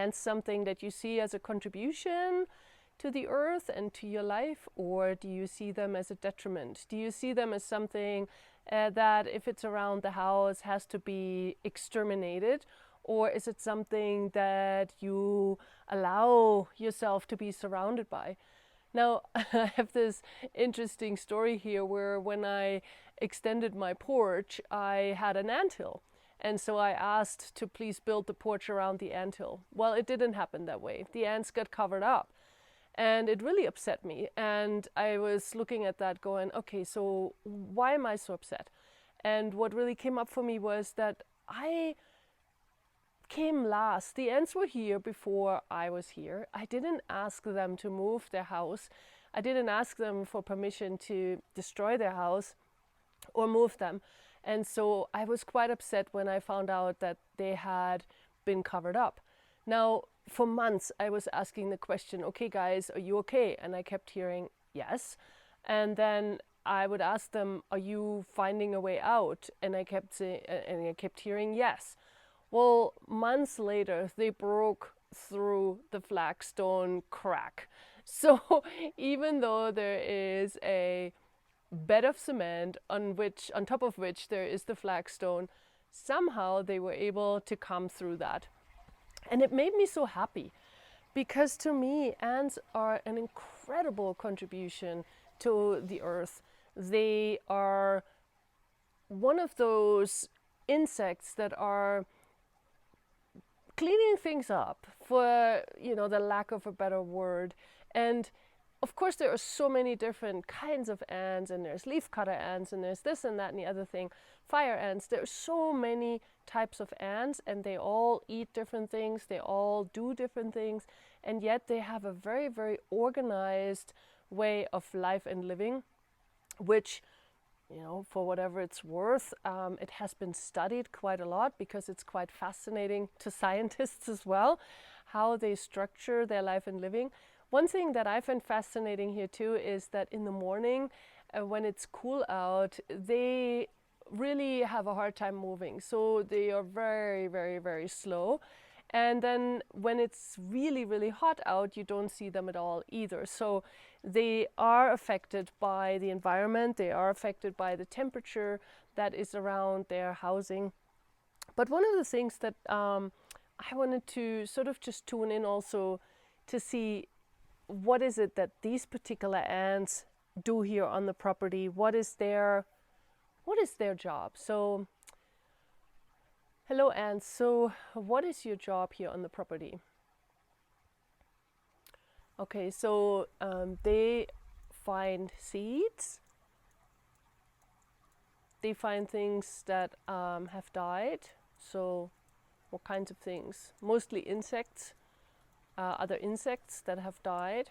ants something that you see as a contribution to the earth and to your life, or do you see them as a detriment? Do you see them as something that if it's around the house has to be exterminated, or is it something that you allow yourself to be surrounded by? Now, I have this interesting story here where when I extended my porch, I had an anthill. And so I asked to please build the porch around the anthill. Well, it didn't happen that way. The ants got covered up. And it really upset me. And I was looking at that going, okay, so why am I so upset? And what really came up for me was that I came last. The ants were here before I was here. I didn't ask them to move their house. I didn't ask them for permission to destroy their house or move them. And so I was quite upset when I found out that they had been covered up. Now, for months, I was asking the question, okay, guys, are you okay? And I kept hearing yes. And then I would ask them, are you finding a way out? And I kept hearing yes. Well, months later, they broke through the flagstone crack. So even though there is a bed of cement on top of which there is the flagstone, somehow they were able to come through that. And it made me so happy, because to me, ants are an incredible contribution to the earth. They are one of those insects that are cleaning things up, for the lack of a better word. And of course, there are so many different kinds of ants, and there's leafcutter ants, and there's this and that and the other thing. Fire ants, there are so many types of ants, and they all eat different things, they all do different things, and yet they have a very, very organized way of life and living, which, for whatever it's worth, it has been studied quite a lot, because it's quite fascinating to scientists as well, how they structure their life and living. One thing that I find fascinating here too is that in the morning, when it's cool out, they really have a hard time moving. So they are very, very, very slow. And then when it's really, really hot out, you don't see them at all either. So they are affected by the environment. They are affected by the temperature that is around their housing. But one of the things that I wanted to sort of just tune in also to see, what is it that these particular ants do here on the property? What is their job? So, hello ants. So, what is your job here on the property? Okay, so they find seeds. They find things that have died. So, what kinds of things? Mostly insects. Other insects that have died.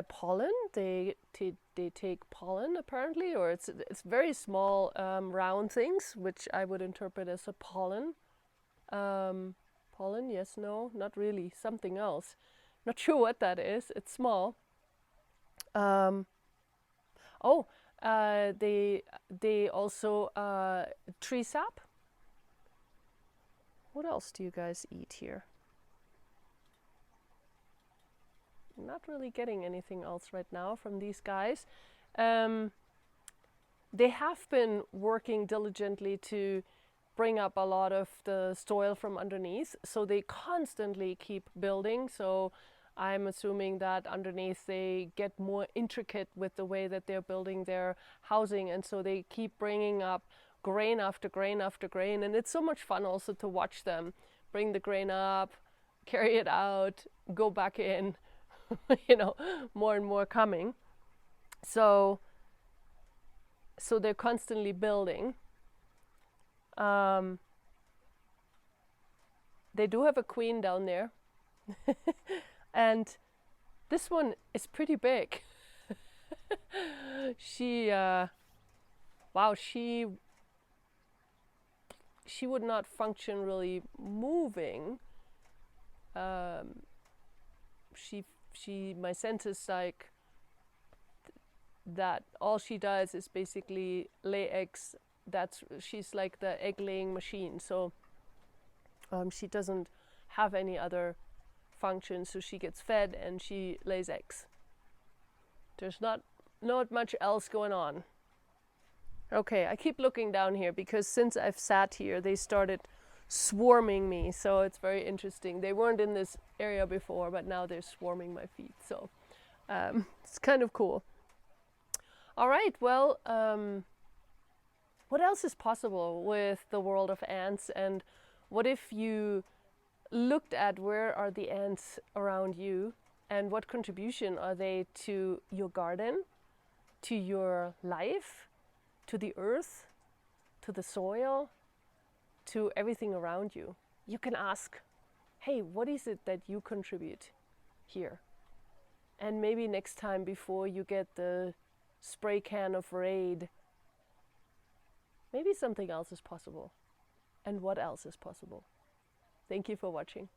Pollen, they take pollen apparently, or it's very small round things, which I would interpret as a pollen. Pollen, yes, no, not really, something else. Not sure what that is, it's small. They also tree sap. What else do you guys eat here? Not really getting anything else right now from these guys. They have been working diligently to bring up a lot of the soil from underneath, so they constantly keep building. So I'm assuming that underneath they get more intricate with the way that they're building their housing, and so they keep bringing up grain after grain after grain, and it's so much fun also to watch them bring the grain up, carry it out, go back in, more and more coming. So they're constantly building. They do have a queen down there. And this one is pretty big. She would not function really moving. My sense is like that all she does is basically lay eggs she's like the egg laying machine. So she doesn't have any other function. So she gets fed and she lays eggs. There's not much else going on. Okay, I keep looking down here because since I've sat here, they started swarming me. So it's very interesting. They weren't in this area before, but now they're swarming my feet. So it's kind of cool. All right, well, what else is possible with the world of ants? And what if you looked at where are the ants around you and what contribution are they to your garden, to your life, to the earth, to the soil, to everything around you? You can ask, hey, what is it that you contribute here? And maybe next time before you get the spray can of Raid, maybe something else is possible. And what else is possible? Thank you for watching.